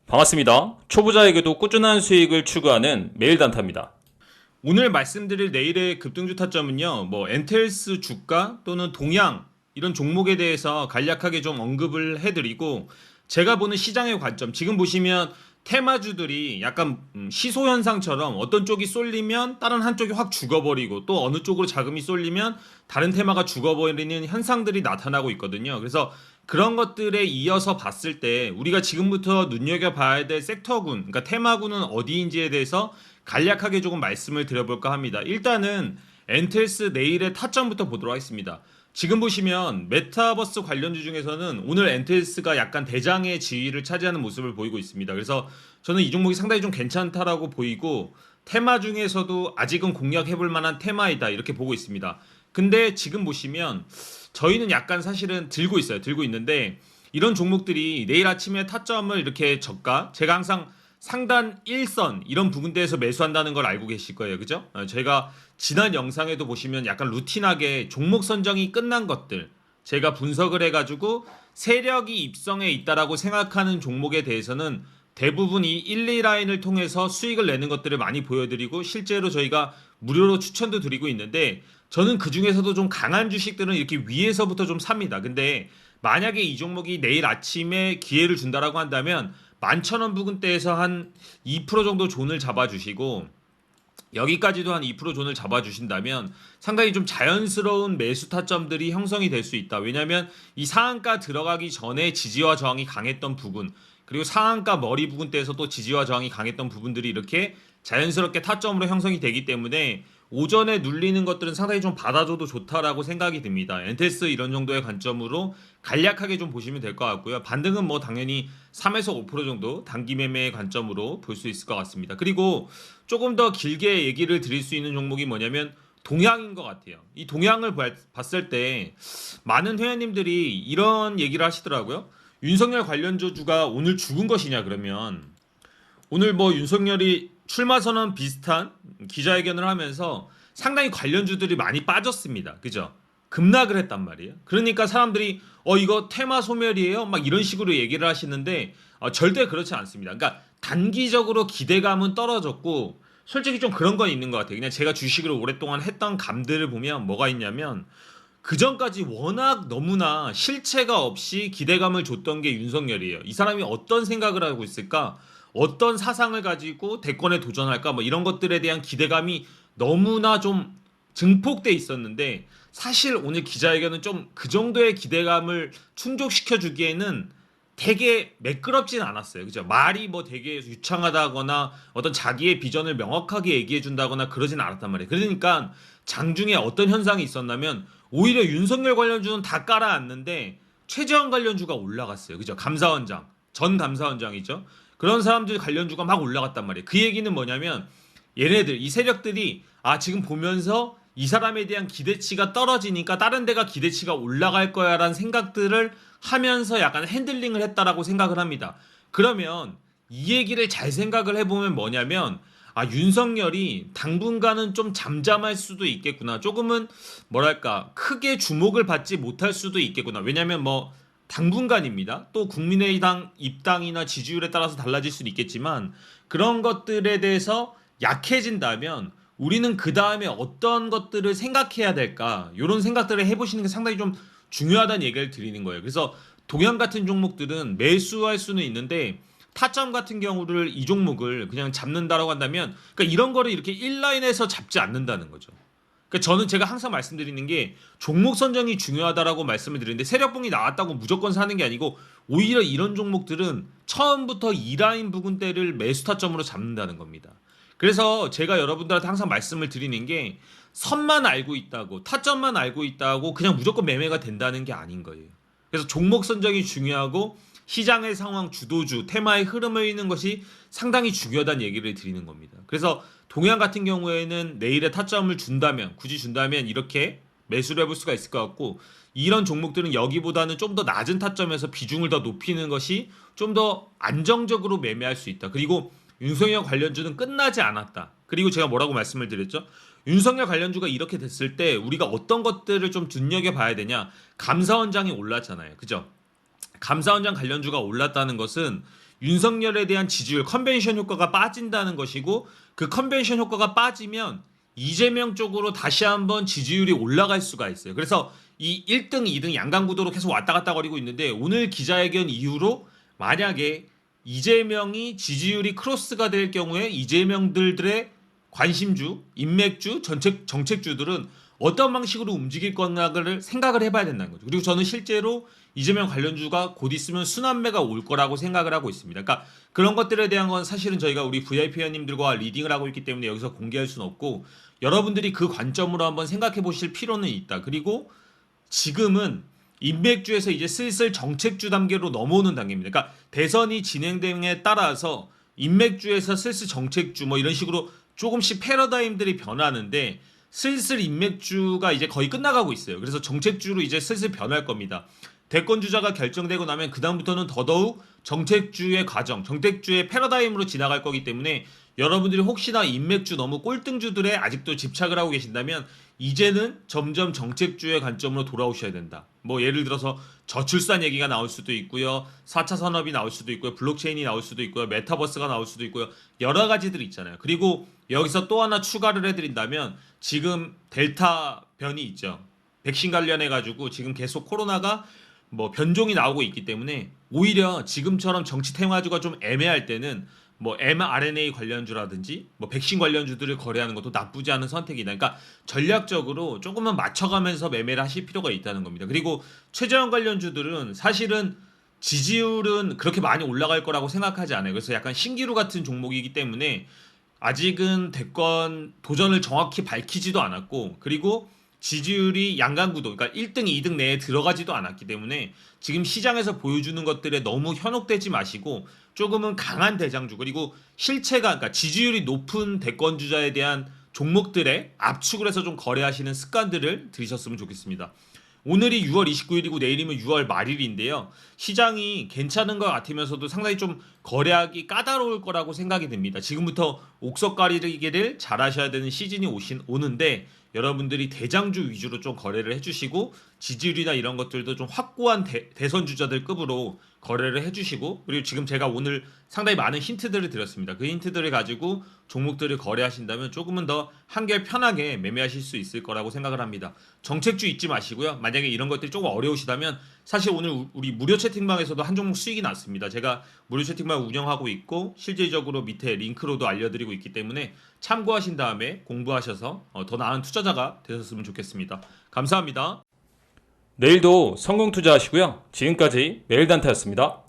반갑습니다. 초보자에게도 꾸준한 수익을 추구하는 매일단타입니다. 오늘 말씀드릴 내일의 급등주 타점은요, 엔텔스 주가 또는 동양 이런 종목에 대해서 간략하게 좀 언급을 해드리고, 제가 보는 시장의 관점, 지금 보시면 테마주들이 약간 시소 현상처럼 어떤 쪽이 쏠리면 다른 한쪽이 확 죽어버리고 또 어느 쪽으로 자금이 쏠리면 다른 테마가 죽어버리는 현상들이 나타나고 있거든요. 그래서 그런 것들에 이어서 봤을 때 우리가 지금부터 눈여겨봐야 될 섹터군, 그러니까 테마군은 어디인지에 대해서 간략하게 조금 말씀을 드려볼까 합니다. 일단은 엔텔스 내일의 타점부터 보도록 하겠습니다. 지금 보시면 메타버스 관련주 중에서는 오늘 엔텔스가 약간 대장의 지위를 차지하는 모습을 보이고 있습니다. 그래서 저는 이 종목이 상당히 좀 괜찮다라고 보이고, 테마 중에서도 아직은 공략해볼 만한 테마이다 이렇게 보고 있습니다. 근데 지금 보시면 저희는 약간 사실은 들고 있는데, 이런 종목들이 내일 아침에 타점을 이렇게 저가, 제가 항상 상단 1선 이런 부분대에서 매수한다는 걸 알고 계실 거예요. 그죠? 제가 지난 영상에도 보시면 약간 루틴하게 종목 선정이 끝난 것들 제가 분석을 해가지고 세력이 입성해 있다라고 생각하는 종목에 대해서는 대부분 이 1, 2라인을 통해서 수익을 내는 것들을 많이 보여드리고, 실제로 저희가 무료로 추천도 드리고 있는데, 저는 그 중에서도 좀 강한 주식들은 이렇게 위에서부터 좀 삽니다. 근데 만약에 이 종목이 내일 아침에 기회를 준다라고 한다면 11,000원 부근대에서 한 2% 정도 존을 잡아주시고, 여기까지도 한 2% 존을 잡아주신다면 상당히 좀 자연스러운 매수 타점들이 형성이 될 수 있다. 왜냐하면 이 상한가 들어가기 전에 지지와 저항이 강했던 부분, 그리고 상한가 머리 부근대에서 또 지지와 저항이 강했던 부분들이 이렇게 자연스럽게 타점으로 형성이 되기 때문에 오전에 눌리는 것들은 상당히 좀 받아줘도 좋다라고 생각이 듭니다. 엔테스 이런 정도의 관점으로 간략하게 좀 보시면 될 것 같고요. 반등은 당연히 3에서 5% 정도 단기 매매의 관점으로 볼 수 있을 것 같습니다. 그리고 조금 더 길게 얘기를 드릴 수 있는 종목이 뭐냐면 동양인 것 같아요. 이 동양을 봤을 때 많은 회원님들이 이런 얘기를 하시더라고요. 윤석열 관련주가 오늘 죽은 것이냐, 그러면 오늘 윤석열이 출마 선언 비슷한 기자회견을 하면서 상당히 관련주들이 많이 빠졌습니다. 그죠? 급락을 했단 말이에요. 그러니까 사람들이 이거 테마 소멸이에요? 막 이런 식으로 얘기를 하시는데, 절대 그렇지 않습니다. 그러니까 단기적으로 기대감은 떨어졌고, 솔직히 좀 그런 건 있는 것 같아요. 그냥 제가 주식을 오랫동안 했던 감들을 보면 뭐가 있냐면, 그 전까지 워낙 너무나 실체가 없이 기대감을 줬던 게 윤석열이에요. 이 사람이 어떤 생각을 하고 있을까? 어떤 사상을 가지고 대권에 도전할까? 이런 것들에 대한 기대감이 너무나 좀 증폭돼 있었는데, 사실 오늘 기자회견은 좀 그 정도의 기대감을 충족시켜 주기에는 되게 매끄럽진 않았어요. 그죠? 말이 되게 유창하다거나 어떤 자기의 비전을 명확하게 얘기해 준다거나 그러진 않았단 말이에요. 그러니까 장중에 어떤 현상이 있었냐면, 오히려 윤석열 관련주는 다 깔아앉는데 최재형 관련주가 올라갔어요. 그죠? 감사원장, 전 감사원장이죠. 그런 사람들 관련주가 막 올라갔단 말이에요. 그 얘기는 뭐냐면, 얘네들, 이 세력들이 지금 보면서 이 사람에 대한 기대치가 떨어지니까 다른 데가 기대치가 올라갈 거야 라는 생각들을 하면서 약간 핸들링을 했다라고 생각을 합니다. 그러면 이 얘기를 잘 생각을 해보면 뭐냐면, 윤석열이 당분간은 좀 잠잠할 수도 있겠구나. 조금은 뭐랄까 크게 주목을 받지 못할 수도 있겠구나. 왜냐면 당분간입니다. 또 국민의당 입당이나 지지율에 따라서 달라질 수는 있겠지만, 그런 것들에 대해서 약해진다면 우리는 그 다음에 어떤 것들을 생각해야 될까, 이런 생각들을 해보시는 게 상당히 좀 중요하다는 얘기를 드리는 거예요. 그래서 동양 같은 종목들은 매수할 수는 있는데, 타점 같은 경우를 이 종목을 그냥 잡는다라고 한다면, 그러니까 이런 거를 이렇게 1라인에서 잡지 않는다는 거죠. 그러니까 저는 제가 항상 말씀드리는 게 종목 선정이 중요하다라고 말씀을 드리는데, 세력봉이 나왔다고 무조건 사는 게 아니고 오히려 이런 종목들은 처음부터 2라인 부근대를 매수 타점으로 잡는다는 겁니다. 그래서 제가 여러분들한테 항상 말씀을 드리는 게, 선만 알고 있다고, 타점만 알고 있다고 그냥 무조건 매매가 된다는 게 아닌 거예요. 그래서 종목 선정이 중요하고 시장의 상황, 주도주, 테마의 흐름을 읽는 것이 상당히 중요하다는 얘기를 드리는 겁니다. 그래서 동양 같은 경우에는 내일의 타점을 준다면, 굳이 준다면 이렇게 매수를 해볼 수가 있을 것 같고, 이런 종목들은 여기보다는 좀 더 낮은 타점에서 비중을 더 높이는 것이 좀 더 안정적으로 매매할 수 있다. 그리고 윤석열 관련주는 끝나지 않았다. 그리고 제가 뭐라고 말씀을 드렸죠? 윤석열 관련주가 이렇게 됐을 때 우리가 어떤 것들을 좀 눈여겨봐야 되냐? 감사원장이 올랐잖아요. 그죠? 감사원장 관련주가 올랐다는 것은 윤석열에 대한 지지율 컨벤션 효과가 빠진다는 것이고 그 컨벤션 효과가 빠지면 이재명 쪽으로 다시 한번 지지율이 올라갈 수가 있어요. 그래서 이 1등, 2등 양강구도로 계속 왔다 갔다 거리고 있는데 오늘 기자회견 이후로 만약에 이재명이 지지율이 크로스가 될 경우에 이재명들의 관심주, 인맥주, 정책주들은 어떤 방식으로 움직일 거냐를 생각을 해봐야 된다는 거죠. 그리고 저는 실제로 이재명 관련주가 곧 있으면 순환매가 올 거라고 생각을 하고 있습니다. 그러니까 그런 것들에 대한 건 사실은 저희가 우리 VIP 회원님들과 리딩을 하고 있기 때문에 여기서 공개할 수는 없고 여러분들이 그 관점으로 한번 생각해 보실 필요는 있다. 그리고 지금은 인맥주에서 이제 슬슬 정책주 단계로 넘어오는 단계입니다. 그러니까 대선이 진행됨에 따라서 인맥주에서 슬슬 정책주 뭐 이런 식으로 조금씩 패러다임들이 변하는데 슬슬 인맥주가 이제 거의 끝나가고 있어요. 그래서 정책주로 이제 슬슬 변할 겁니다. 대권 주자가 결정되고 나면 그다음부터는 더더욱 정책주의 과정, 정책주의 패러다임으로 지나갈 거기 때문에 여러분들이 혹시나 인맥주 너무 꼴등주들에 아직도 집착을 하고 계신다면 이제는 점점 정책주의 관점으로 돌아오셔야 된다. 뭐 예를 들어서 저출산 얘기가 나올 수도 있고요. 4차 산업이 나올 수도 있고요. 블록체인이 나올 수도 있고요. 메타버스가 나올 수도 있고요. 여러 가지들 있잖아요. 그리고 여기서 또 하나 추가를 해드린다면 지금 델타 변이 있죠. 백신 관련해가지고 지금 계속 코로나가 뭐 변종이 나오고 있기 때문에 오히려 지금처럼 정치 테마주가 좀 애매할 때는 뭐 mRNA 관련주라든지 뭐 백신 관련주들을 거래하는 것도 나쁘지 않은 선택이다. 그러니까 전략적으로 조금만 맞춰가면서 매매를 하실 필요가 있다는 겁니다. 그리고 최재형 관련주들은 사실은 지지율은 그렇게 많이 올라갈 거라고 생각하지 않아요. 그래서 약간 신기루 같은 종목이기 때문에 아직은 대권 도전을 정확히 밝히지도 않았고 그리고 지지율이 양강구도 그러니까 1등, 2등 내에 들어가지도 않았기 때문에 지금 시장에서 보여주는 것들에 너무 현혹되지 마시고 조금은 강한 대장주 그리고 실체가 그러니까 지지율이 높은 대권 주자에 대한 종목들의 압축을 해서 좀 거래하시는 습관들을 들이셨으면 좋겠습니다. 오늘이 6월 29일이고 내일이면 6월 말일인데요. 시장이 괜찮은 것 같으면서도 상당히 좀 거래하기 까다로울 거라고 생각이 듭니다. 지금부터 옥석 가리기를 잘하셔야 되는 시즌이 오는데 여러분들이 대장주 위주로 좀 거래를 해주시고 지지율이나 이런 것들도 좀 확고한 대선 주자들 급으로 거래를 해주시고 그리고 지금 제가 오늘 상당히 많은 힌트들을 드렸습니다. 그 힌트들을 가지고 종목들을 거래하신다면 조금은 더 한결 편하게 매매하실 수 있을 거라고 생각을 합니다. 정책주 잊지 마시고요. 만약에 이런 것들이 조금 어려우시다면 사실 오늘 우리 무료 채팅방에서도 한 종목 수익이 났습니다. 제가 무료 채팅방 운영하고 있고 실질적으로 밑에 링크로도 알려드리고 있기 때문에 참고하신 다음에 공부하셔서 더 나은 투자자가 되셨으면 좋겠습니다. 감사합니다. 내일도 성공 투자하시고요. 지금까지 매일단타였습니다.